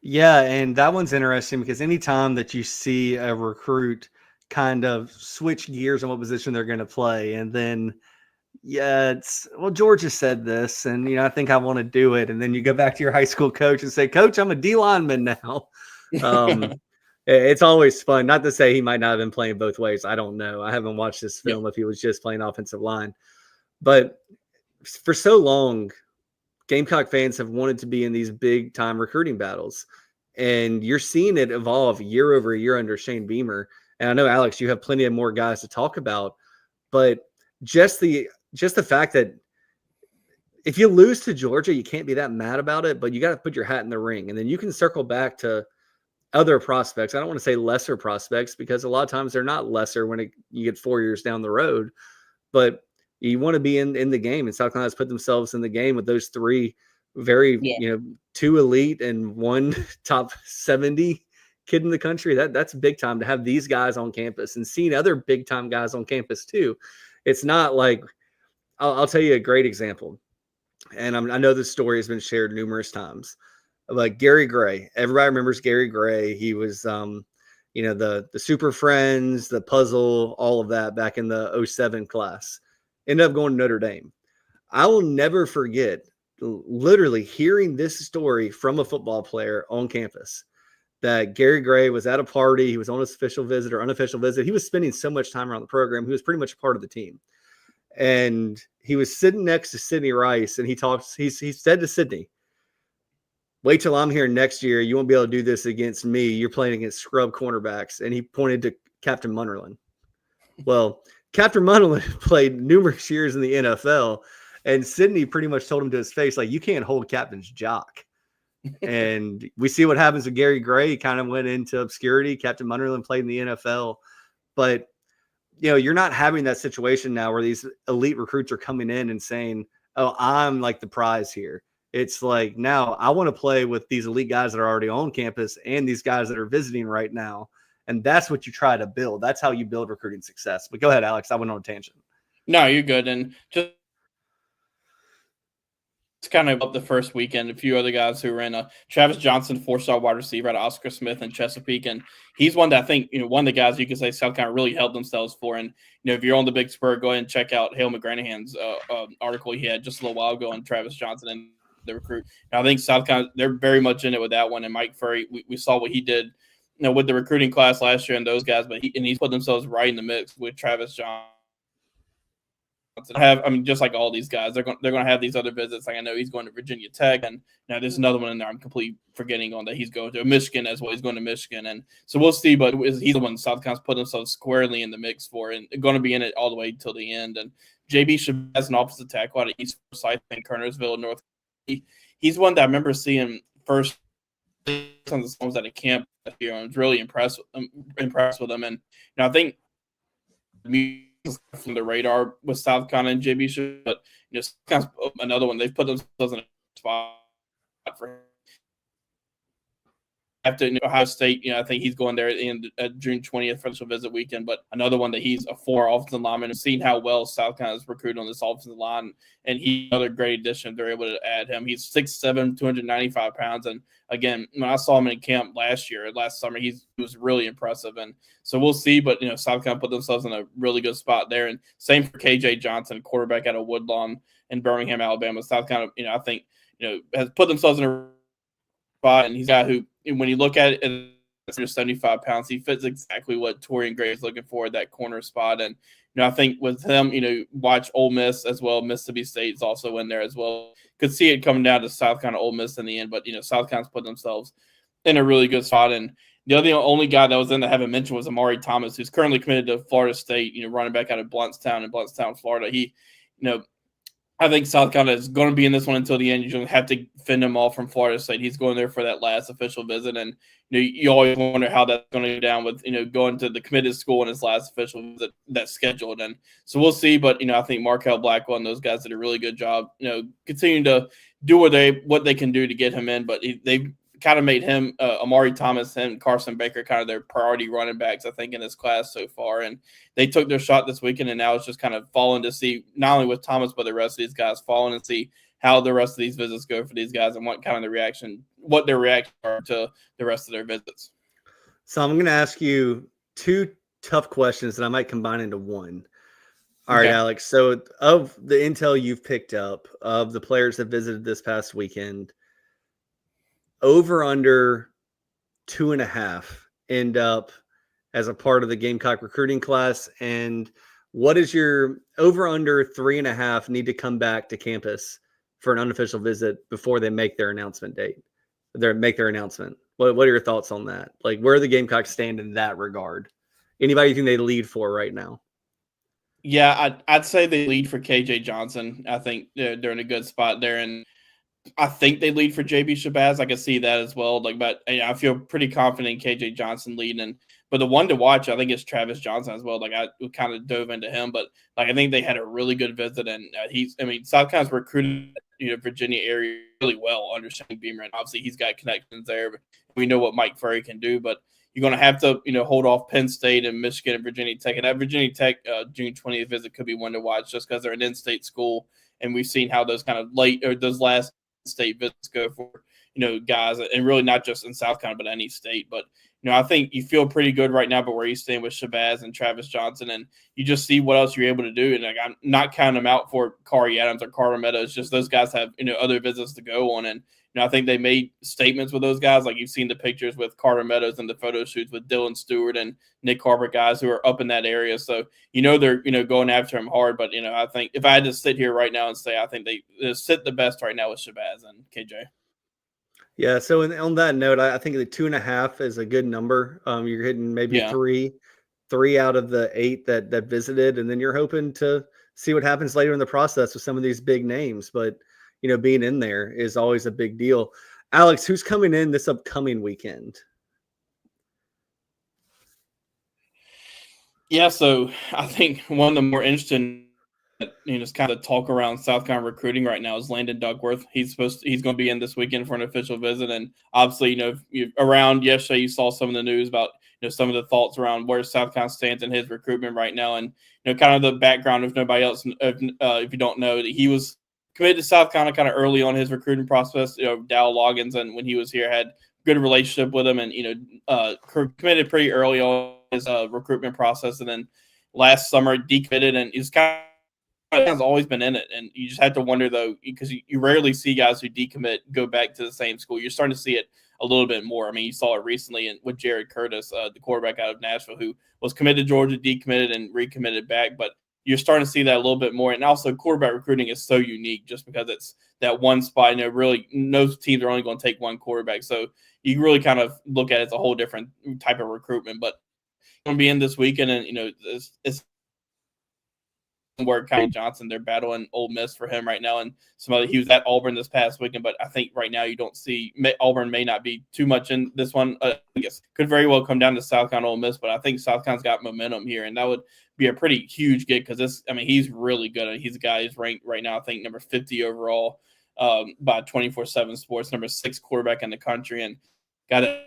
Yeah, and that one's interesting because anytime that you see a recruit kind of switch gears on what position they're going to play, and then Georgia said this, and I think I want to do it, and then you go back to your high school coach and say, Coach, I'm a D lineman now. It's always fun. Not to say he might not have been playing both ways. I don't know. I haven't watched this film if he was just playing offensive line, but for so long, Gamecock fans have wanted to be in these big time recruiting battles, and you're seeing it evolve year over year under Shane Beamer. And I know, Alex, you have plenty of more guys to talk about, but just the fact that if you lose to Georgia, you can't be that mad about it, but you got to put your hat in the ring, and then you can circle back to other prospects. I don't want to say lesser prospects, because a lot of times they're not lesser when you get 4 years down the road, but you want to be in the game, and South Carolina's put themselves in the game with those three very, two elite and one top 70 kid in the country. That's big time to have these guys on campus, and seeing other big time guys on campus too. It's not like, I'll tell you a great example. And I know this story has been shared numerous times, but Gary Gray. Everybody remembers Gary Gray. He was, the Super Friends, the puzzle, all of that back in the 07 class. Ended up going to Notre Dame. I will never forget literally hearing this story from a football player on campus, that Gary Gray was at a party. He was on his official visit or unofficial visit. He was spending so much time around the program. He was pretty much a part of the team. And he was sitting next to Sidney Rice, and he said to Sidney, wait till I'm here next year. You won't be able to do this against me. You're playing against scrub cornerbacks. And he pointed to Captain Munnerlyn. Well, Captain Munnerlyn played numerous years in the NFL, and Sidney pretty much told him to his face, like, you can't hold Captain's jock. And we see what happens with Gary Gray. He kind of went into obscurity. Captain Munnerlyn played in the NFL. But, you're not having that situation now where these elite recruits are coming in and saying, oh, I'm like the prize here. It's like, now I want to play with these elite guys that are already on campus and these guys that are visiting right now. And that's what you try to build. That's how you build recruiting success. But go ahead, Alex. I went on a tangent. No, you're good. And just kind of up the first weekend, a few other guys who were in Travis Johnson, 4-star wide receiver out of Oscar Smith in Chesapeake. And he's one that I think, one of the guys you could say South Carolina really held themselves for. And, if you're on the Big Spur, go ahead and check out Hale McGranahan's article he had just a little while ago on Travis Johnson and the recruit. And I think South Carolina, they're very much in it with that one. And Mike Furry, we saw what he did, with the recruiting class last year and those guys, but he's put themselves right in the mix with Travis Johnson. Just like all these guys, they're going to have these other visits. Like, I know he's going to Virginia Tech, and now there's another one in there I'm completely forgetting on that he's going to Michigan as well. He's going to Michigan, and so we'll see. But he's the one South Carolina's put themselves squarely in the mix for, and going to be in it all the way till the end. And JB Shabazz has an offensive tackle out of East Forsyth in Kernersville, North. He's one that I remember seeing first on the songs at a camp here, and I was really impressed with him. And I think from the radar with South Carolina and JB, but another one they've put themselves in a spot for him. After Ohio State, I think he's going there in June 20th for the visit weekend. But another one that he's a 4 offensive lineman, and seeing how well South Carolina's recruited on this offensive line, and he's another great addition. They're able to add him. He's 6'7", 295 pounds, and again, when I saw him in camp last summer, he was really impressive. And so we'll see. But South Carolina put themselves in a really good spot there. And same for KJ Johnson, quarterback out of Woodlawn in Birmingham, Alabama. South Carolina, I think has put themselves in a spot, and he's a guy who, when you look at it, at 75 pounds, he fits exactly what Torian Gray is looking for at that corner spot. And I think with him, watch Ole Miss as well. Mississippi State's also in there as well. Could see it coming down to South Carolina, Ole Miss in the end, but South Carolina's put themselves in a really good spot. And the only guy that was in that I haven't mentioned was Amari Thomas, who's currently committed to Florida State. Running back out of Blountstown in Blountstown, Florida. He, I think South Carolina is going to be in this one until the end. You're going to have to fend him off from Florida State. He's going there for that last official visit, and you always wonder how that's going to go down with going to the committed school in his last official visit that's scheduled. And so we'll see. But I think Markel Blackwell and those guys did a really good job. Continuing to do what they can do to get him in. But they've kind of made him Amari Thomas and Carson Baker kind of their priority running backs, I think, in this class so far. And they took their shot this weekend, and now it's just kind of falling to see not only with Thomas but the rest of these guys falling and see how the rest of these visits go for these guys and what kind of what their reactions are to the rest of their visits. So I'm going to ask you two tough questions that I might combine into one. All right, Alex. So of the intel you've picked up of the players that visited this past weekend, over under 2.5 end up as a part of the Gamecock recruiting class. And what is your over under 3.5 need to come back to campus for an unofficial visit before they make their announcement date? Make their announcement. What are your thoughts on that? Like, where do the Gamecocks stand in that regard? Anybody you think they lead for right now? Yeah, I'd say they lead for KJ Johnson. I think they're in a good spot there, and I think they lead for JB Shabazz. I can see that as well. But I feel pretty confident in KJ Johnson leading. But the one to watch, I think, is Travis Johnson as well. I kind of dove into him, but I think they had a really good visit, and South Carolina's recruited Virginia area really well under Shane Beamer, and obviously he's got connections there. But we know what Mike Furry can do, but you're going to have to hold off Penn State and Michigan and Virginia Tech, and that Virginia Tech June 20th visit could be one to watch just because they're an in-state school, and we've seen how those kind of those last state visits go for guys, and really not just in South Carolina but any state. But I think you feel pretty good right now, but where you stand with Shabazz and Travis Johnson, and you just see what else you're able to do. And I'm not counting them out for Kari Adams or Carter Meadows. Just those guys have other visits to go on, and I think they made statements with those guys. Like you've seen the pictures with Carter Meadows and the photo shoots with Dylan Stewart and Nick Harper, guys who are up in that area. So they're going after him hard. But I think if I had to sit here right now and say I think they sit the best right now with Shabazz and KJ. Yeah, so on that note, I think the 2.5 is a good number. You're hitting maybe three out of the 8 that visited, and then you're hoping to see what happens later in the process with some of these big names. But being in there is always a big deal. Alex, who's coming in this upcoming weekend? Yeah, so I think one of the more interesting just kind of talk around South Carolina recruiting right now is Landon Duckworth. He's going to be in this weekend for an official visit, and obviously, around yesterday you saw some of the news about some of the thoughts around where South Carolina stands in his recruitment right now, and kind of the background if nobody else, if you don't know, that he was committed to South Carolina kind of early on his recruiting process. Dow Loggins, and when he was here, had good relationship with him, and committed pretty early on his recruitment process, and then last summer decommitted, and he's has always been in it. And you just have to wonder, though, because you rarely see guys who decommit go back to the same school. You're starting to see it a little bit more. I mean, you saw it recently with Jared Curtis, the quarterback out of Nashville, who was committed to Georgia, decommitted, and recommitted back. But you're starting to see that a little bit more. And also, quarterback recruiting is so unique just because it's that one spot. Really, no teams are only going to take one quarterback. So you really kind of look at it as a whole different type of recruitment. But going to be in this weekend, and, it's where Kai Johnson, they're battling Ole Miss for him right now, and he was at Auburn this past weekend, but I think right now you don't see Auburn may not be too much in this one. I guess could very well come down to South Carolina Ole Miss, but I think South Carolina's got momentum here, and that would be a pretty huge get because he's really good. He's a guy who's ranked right now, I think number 50 overall by 24/7 Sports, number 6 quarterback in the country, and got a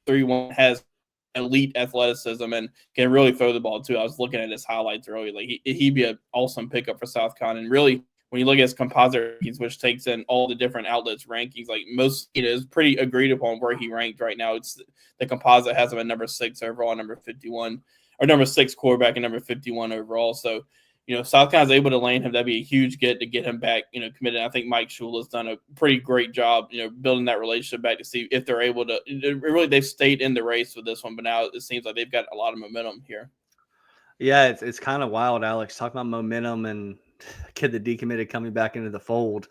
6'3" has elite athleticism and can really throw the ball too. I was looking at his highlights earlier. Like he'd be an awesome pickup for South Carolina. And really, when you look at his composite rankings, which takes in all the different outlets rankings, like most, is pretty agreed upon where he ranked right now. It's the composite has him at number 6 overall, number 51, or number 6 quarterback and number 51 overall. So, South Carolina's able to land him. That'd be a huge get to get him back, committed. I think Mike Shula's done a pretty great job, building that relationship back to see if they're able to. Really, they've stayed in the race with this one, but now it seems like they've got a lot of momentum here. Yeah, it's kind of wild, Alex. Talking about momentum and kid that decommitted coming back into the fold.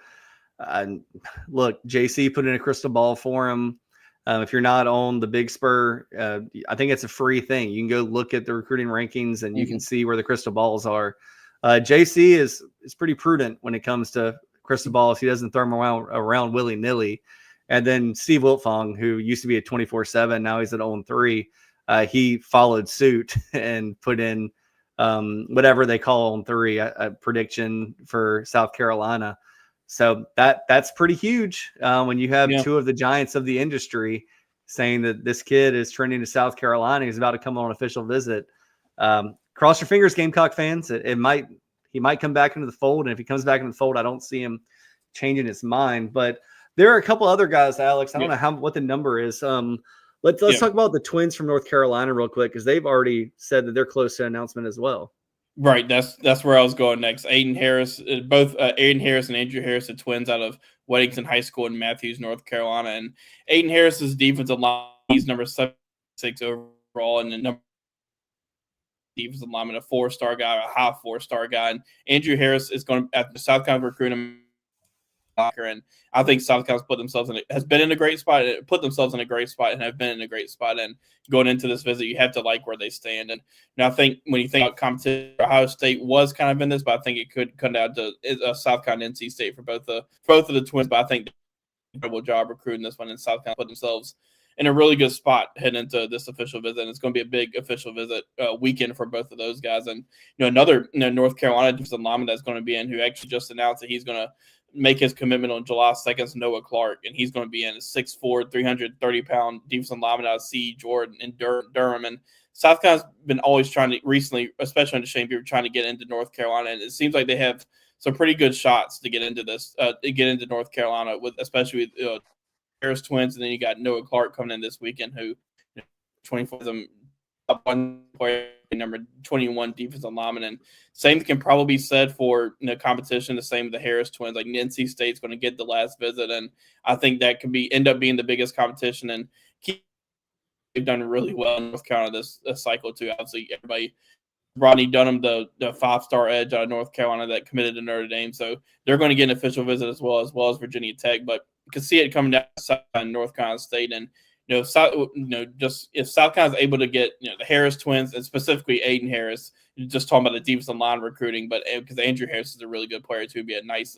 Look, JC put in a crystal ball for him. If you're not on the Big Spur, I think it's a free thing. You can go look at the recruiting rankings and you can see where the crystal balls are. JC is pretty prudent when it comes to crystal balls. He doesn't throw them around willy nilly. And then Steve Wiltfong, who used to be at 24/7, now he's at 0-3. He followed suit and put in whatever they call 0-3, a prediction for South Carolina. So that's pretty huge when you have two of the giants of the industry saying that this kid is trending to South Carolina. He's about to come on an official visit. Cross your fingers, Gamecock fans. He might come back into the fold, and if he comes back into the fold, I don't see him changing his mind. But there are a couple other guys, Alex. I don't know what the number is. Let's talk about the Twins from North Carolina real quick, because they've already said that they're close to an announcement as well. Right, that's where I was going next. Aiden Harris, both Aiden Harris and Andrew Harris, the twins out of Weddington High School in Matthews, North Carolina. And Aiden Harris's defensive line, he's number 76 overall, and the number defensive lineman, a 4-star guy, a high 4-star guy. And Andrew Harris is going to at the South Carolina recruiting. And I think South Carolina's has been in a great spot, and put themselves in a great spot, and have been in a great spot. And going into this visit, you have to like where they stand. And I think when you think about competition, Ohio State was kind of in this, but I think it could come down to South Carolina, NC State for both of the Twins. But I think they did an incredible job recruiting this one, and South Carolina put themselves in a really good spot heading into this official visit. And it's going to be a big official visit weekend for both of those guys. And another North Carolina defensive lineman that's going to be in, who actually just announced that he's going to make his commitment on July 2nd is Noah Clark, and he's going to be in a 6'4", 330-pound defensive lineman out of C. Jordan in Durham. And South Carolina's been always trying to recently, especially under Shane Beaver, trying to get into North Carolina, and it seems like they have some pretty good shots to get into this, North Carolina, especially with Harris Twins, and then you got Noah Clark coming in this weekend, who 24 of them up one player, number 21 defensive lineman. And same can probably be said for competition. The same with the Harris Twins. Like NC State's going to get the last visit, and I think that could end up being the biggest competition. And they've done really well in North Carolina this cycle too. Obviously, everybody. Rodney Dunham, the 5-star edge out of North Carolina that committed to Notre Dame, so they're going to get an official visit as well as Virginia Tech. But you can see it coming down to North Carolina State, and if South Carolina's able to get the Harris Twins, and specifically Aiden Harris, you're just talking about the defensive line recruiting, but because Andrew Harris is a really good player too, be a nice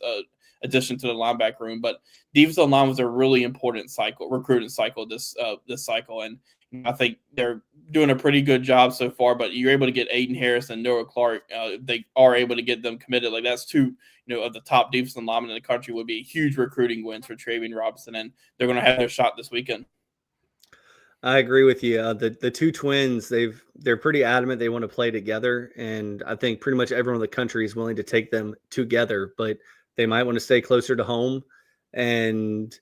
addition to the linebacker room. But defensive line was a really important recruiting cycle this cycle, and I think they're doing a pretty good job so far. But you're able to get Aiden Harris and Noah Clark. They are able to get them committed. Like that's two, of the top defensive linemen in the country, would be huge recruiting wins for Travian Robinson, and they're going to have their shot this weekend. I agree with you. The two twins, they're pretty adamant they want to play together, and I think pretty much everyone in the country is willing to take them together, but they might want to stay closer to home. And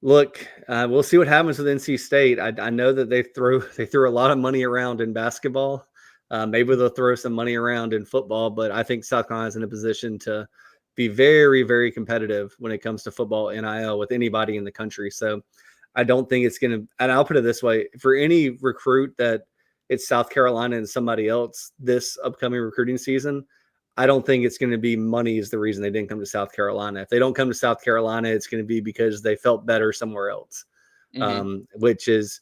look, we'll see what happens with NC State. I know that they threw a lot of money around in basketball. Maybe they'll throw some money around in football, but I think South Carolina is in a position to be very, very competitive when it comes to football NIL with anybody in the country. So I don't think it's going to, and I'll put it this way, for any recruit that it's South Carolina and somebody else this upcoming recruiting season, I don't think it's going to be money is the reason they didn't come to South Carolina. If they don't come to South Carolina, it's going to be because they felt better somewhere else, which is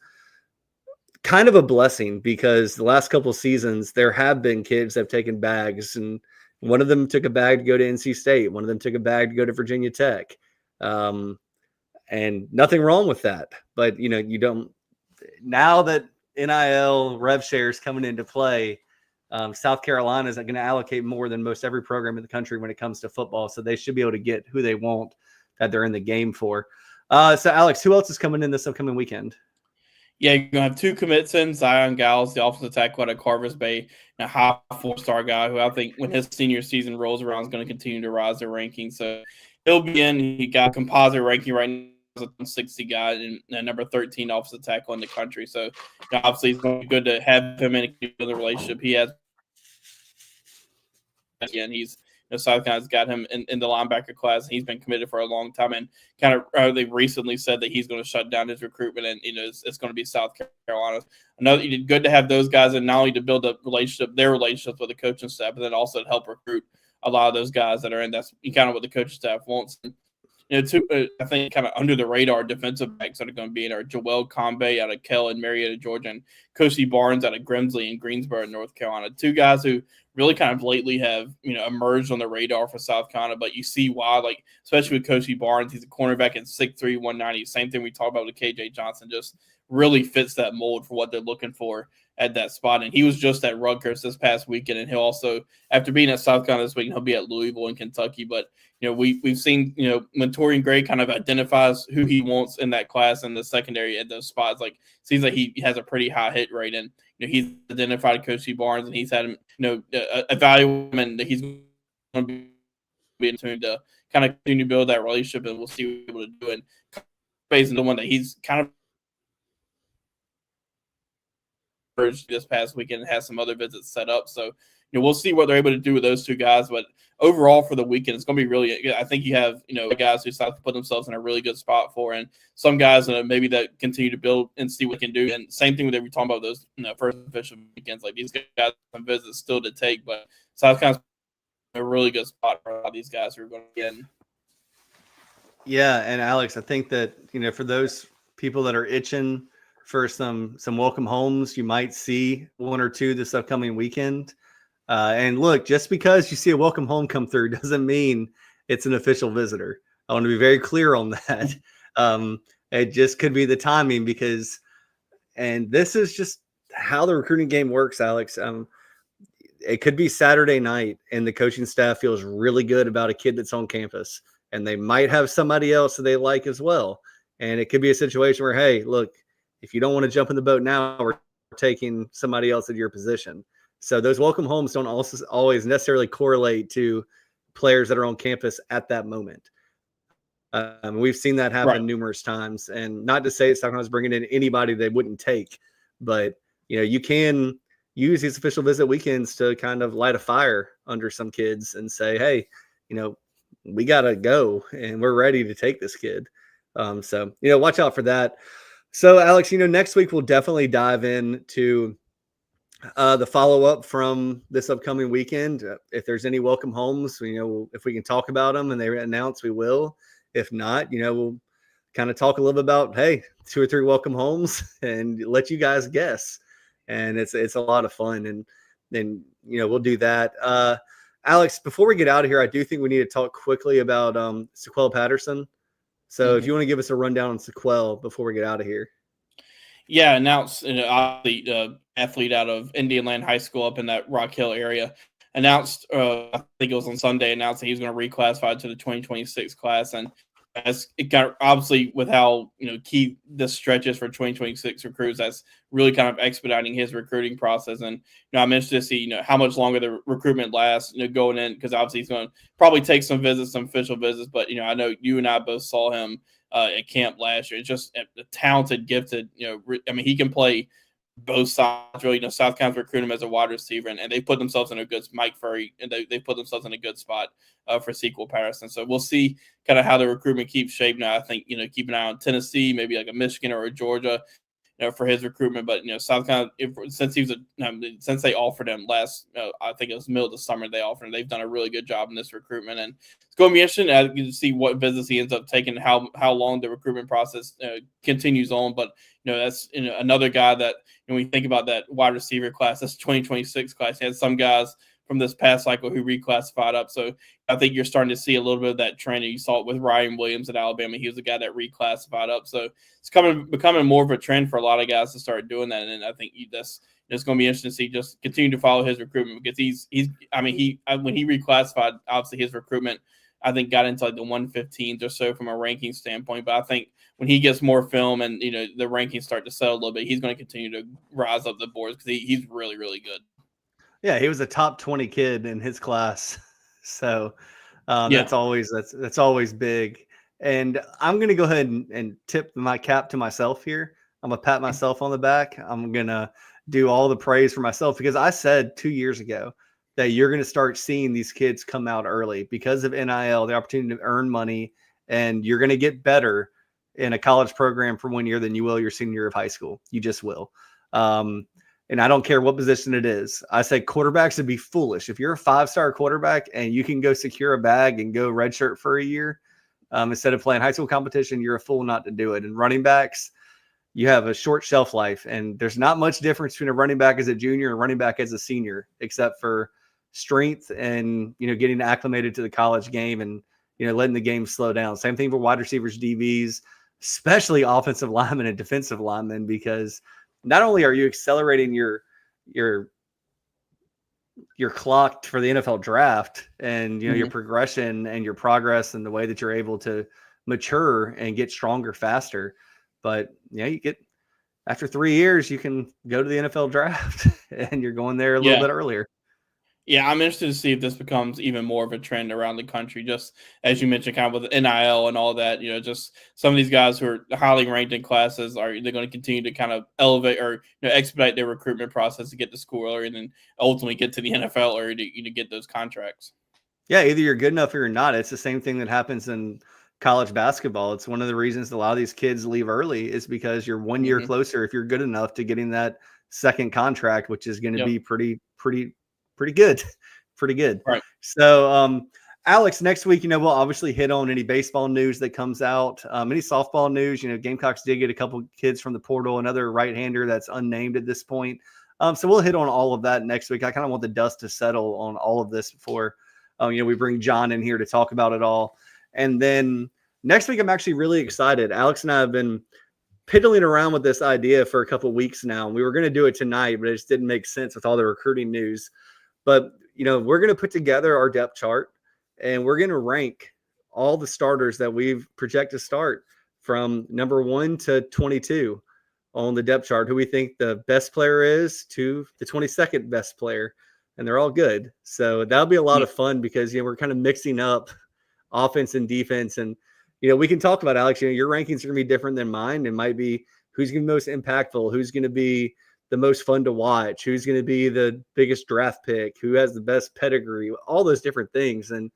kind of a blessing, because the last couple of seasons, there have been kids that have taken bags, and one of them took a bag to go to NC State. One of them took a bag to go to Virginia Tech. And nothing wrong with that. But, you don't – now that NIL rev share is coming into play, South Carolina is going to allocate more than most every program in the country when it comes to football. So they should be able to get who they want that they're in the game for. So, Alex, who else is coming in this upcoming weekend? Yeah, you're going to have two commits in. Zion Gals, the offensive tackle out of Carvers Bay, and a high 4-star guy who I think when his senior season rolls around is going to continue to rise their ranking. So he'll be in. He got composite ranking right now. A 60 guy and number 13 offensive tackle in the country. So obviously it's going to be good to have him in the relationship he has. Again, he's South Carolina's got him in the linebacker class, and he's been committed for a long time. And kind of they recently said that he's going to shut down his recruitment, and it's going to be South Carolina. Good to have those guys, and not only to build a relationship, their relationships with the coaching staff, but then also to help recruit a lot of those guys that are in. That's kind of what the coaching staff wants. two, I think, kind of under the radar defensive backs that are going to be in are Joel Combe out of Kell in Marietta, Georgia, and Kosi Barnes out of Grimsley in Greensboro, North Carolina. Two guys who really kind of lately have, emerged on the radar for South Carolina, but you see why, like, especially with Kosi Barnes, he's a cornerback at 6'3", 190. Same thing we talked about with KJ Johnson, just really fits that mold for what they're looking for at that spot. And he was just at Rutgers this past weekend, and he'll also, after being at South Carolina this week, he'll be at Louisville in Kentucky. But we've seen, when Torian Gray kind of identifies who he wants in that class in the secondary at those spots, like, seems like he has a pretty high hit rate. And he's identified Kosi Barnes, and he's had him evaluate him, and he's going to be tuned to kind of continue to build that relationship, and we'll see what he's able to do. And based on the one that he's kind of this past weekend and has some other visits set up. So, we'll see what they're able to do with those two guys. But overall for the weekend, it's going to be really, I think you have, guys who start to put themselves in a really good spot for, and some guys maybe that continue to build and see what they can do. And same thing that we're talking about those, first official weekends, like these guys have some visits still to take, but South Carolina's a really good spot for a lot of these guys who are going to get in. Yeah. And Alex, I think that, for those people that are itching for some welcome homes, you might see one or two this upcoming weekend. And look, just because you see a welcome home come through doesn't mean it's an official visitor. I want to be very clear on that. It just could be the timing and this is just how the recruiting game works, Alex. It could be Saturday night and the coaching staff feels really good about a kid that's on campus, and they might have somebody else that they like as well. And it could be a situation where, hey, look, if you don't want to jump in the boat now, we're taking somebody else at your position. So those welcome homes don't also always necessarily correlate to players that are on campus at that moment. We've seen that happen numerous times, and not to say it's sometimes bringing in anybody they wouldn't take, but you can use these official visit weekends to kind of light a fire under some kids and say, hey, we got to go and we're ready to take this kid. So watch out for that. So, Alex, next week we'll definitely dive into the follow-up from this upcoming weekend. If there's any welcome homes, if we can talk about them and they announce, we will. If not, we'll kind of talk a little bit about, hey, 2 or 3 welcome homes and let you guys guess. And it's a lot of fun. And then, we'll do that. Alex, before we get out of here, I do think we need to talk quickly about Sequel Patterson. So if you want to give us a rundown on Sequel before we get out of here. Yeah, announced, obviously, athlete out of Indian Land High School up in that Rock Hill area, announced, I think it was on Sunday, announced that he was going to reclassify to the 2026 class. And as it got, obviously, with how, key this stretch is for 2026 recruits, that's really kind of expediting his recruiting process. And, I mentioned to see, how much longer the recruitment lasts, going in, because obviously he's going to probably take some visits, some official visits. But, I know you and I both saw him at camp last year. It's just a talented, gifted, he can play both sides. Really, South Carolina's recruiting him as a wide receiver, and they put themselves in a good Mike Furry, and they put themselves in a good spot for Sequel Patterson. So we'll see kind of how the recruitment keeps shape now. I think keep an eye on Tennessee, maybe like a Michigan or a Georgia, for his recruitment. But South Carolina, since they offered him last, I think it was middle of the summer they offered him. They've done a really good job in this recruitment, and it's going to be interesting to see what visits he ends up taking, how long the recruitment process continues on. But that's another guy that when we think about that wide receiver class, that's 2026 class. He had some guys from this past cycle who reclassified up. So I think you're starting to see a little bit of that trend. You saw it with Ryan Williams at Alabama. He was the guy that reclassified up. So it's becoming more of a trend for a lot of guys to start doing that. And I think it's going to be interesting to see, just continue to follow his recruitment, because when he reclassified, obviously his recruitment, I think, got into like the 115s or so from a ranking standpoint. But I think when he gets more film and, the rankings start to settle a little bit, he's going to continue to rise up the boards, because he's really, really good. Yeah, he was a top 20 kid in his class. So that's always big. And I'm going to go ahead and tip my cap to myself here. I'm going to pat myself on the back. I'm going to do all the praise for myself, because I said 2 years ago that you're going to start seeing these kids come out early because of NIL, the opportunity to earn money, and you're going to get better in a college program for 1 year than you will your senior year of high school. You just will. And I don't care what position it is. I say quarterbacks would be foolish. If you're a 5-star quarterback and you can go secure a bag and go redshirt for a year, instead of playing high school competition, you're a fool not to do it. And running backs, you have a short shelf life, and there's not much difference between a running back as a junior and running back as a senior, except for strength and, getting acclimated to the college game and, letting the game slow down. Same thing for wide receivers, DBs, especially offensive linemen and defensive linemen, because not only are you accelerating your clock for the NFL draft and, your progression and your progress and the way that you're able to mature and get stronger faster. But you get, after 3 years, you can go to the NFL draft and you're going there a little bit earlier. Yeah, I'm interested to see if this becomes even more of a trend around the country, just as you mentioned, kind of with NIL and all that. Just some of these guys who are highly ranked in classes, are they going to continue to kind of elevate or expedite their recruitment process to get to school earlier and then ultimately get to the NFL or to get those contracts? Yeah, either you're good enough or you're not. It's the same thing that happens in college basketball. It's one of the reasons a lot of these kids leave early is because you're 1 year closer if you're good enough to getting that second contract, which is going to be pretty good. Pretty good. Right. So, Alex, next week, we'll obviously hit on any baseball news that comes out, any softball news. Gamecocks did get a couple kids from the portal, another right-hander that's unnamed at this point. So we'll hit on all of that next week. I kind of want the dust to settle on all of this before, we bring John in here to talk about it all. And then next week, I'm actually really excited. Alex and I have been piddling around with this idea for a couple weeks now. We were going to do it tonight, but it just didn't make sense with all the recruiting news. But, we're going to put together our depth chart and we're going to rank all the starters that we've projected to start from number 1 to 22 on the depth chart, who we think the best player is to the 22nd best player. And they're all good. So that'll be a lot of fun because, we're kind of mixing up offense and defense. And, we can talk about, Alex, your rankings are going to be different than mine. It might be who's going to be most impactful, who's going to be the most fun to watch, who's going to be the biggest draft pick, who has the best pedigree, all those different things. And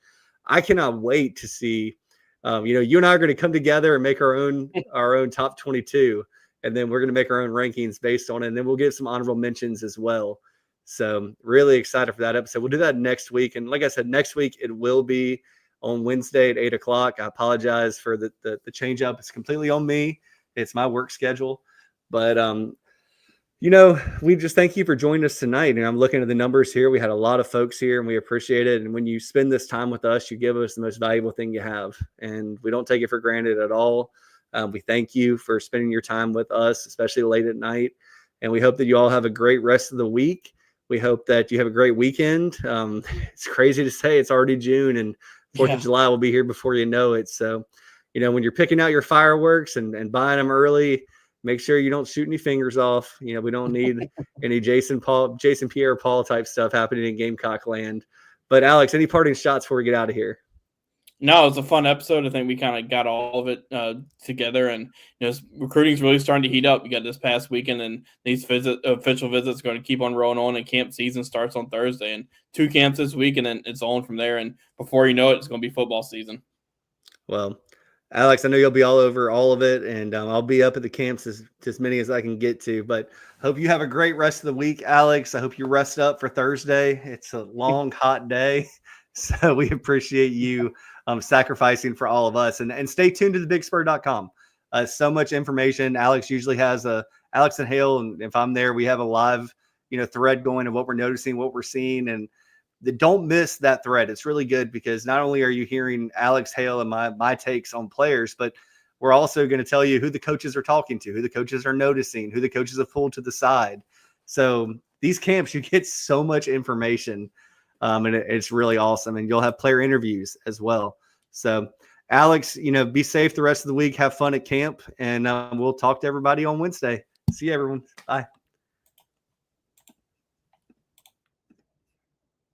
I cannot wait to see, you and I are going to come together and make our own top 22. And then we're going to make our own rankings based on it. And then we'll get some honorable mentions as well. So really excited for that episode. We'll do that next week. And like I said, next week, it will be on Wednesday at 8:00. I apologize for the change up. It's completely on me. It's my work schedule, but, we just thank you for joining us tonight. And I'm looking at the numbers here. We had a lot of folks here and we appreciate it. And when you spend this time with us, you give us the most valuable thing you have. And we don't take it for granted at all. We thank you for spending your time with us, especially late at night. And we hope that you all have a great rest of the week. We hope that you have a great weekend. It's crazy to say it's already June and 4th of July will be here before you know it. So, when you're picking out your fireworks and buying them early, make sure you don't shoot any fingers off. We don't need any Jason Pierre-Paul type stuff happening in Gamecock land. But Alex, any parting shots before we get out of here? No, it's a fun episode. I think we kind of got all of it together, and recruiting's really starting to heat up. We got this past weekend, and these official visits are going to keep on rolling on. And camp season starts on Thursday, and 2 camps this week, and then it's on from there. And before you know it, it's going to be football season. Well, Alex, I know you'll be all over all of it, and I'll be up at the camps as many as I can get to. But hope you have a great rest of the week, Alex. I hope you rest up for Thursday. It's a long, hot day, so we appreciate you sacrificing for all of us. And stay tuned to thebigspur.com. So much information. Alex usually has Alex and Hale, and if I'm there, we have a live thread going of what we're noticing, what we're seeing, and don't miss that thread. It's really good because not only are you hearing Alex, Hale, and my takes on players, but we're also going to tell you who the coaches are talking to, who the coaches are noticing, who the coaches have pulled to the side. So these camps, you get so much information, and it's really awesome. And you'll have player interviews as well. So, Alex, be safe the rest of the week. Have fun at camp, and we'll talk to everybody on Wednesday. See you, everyone. Bye.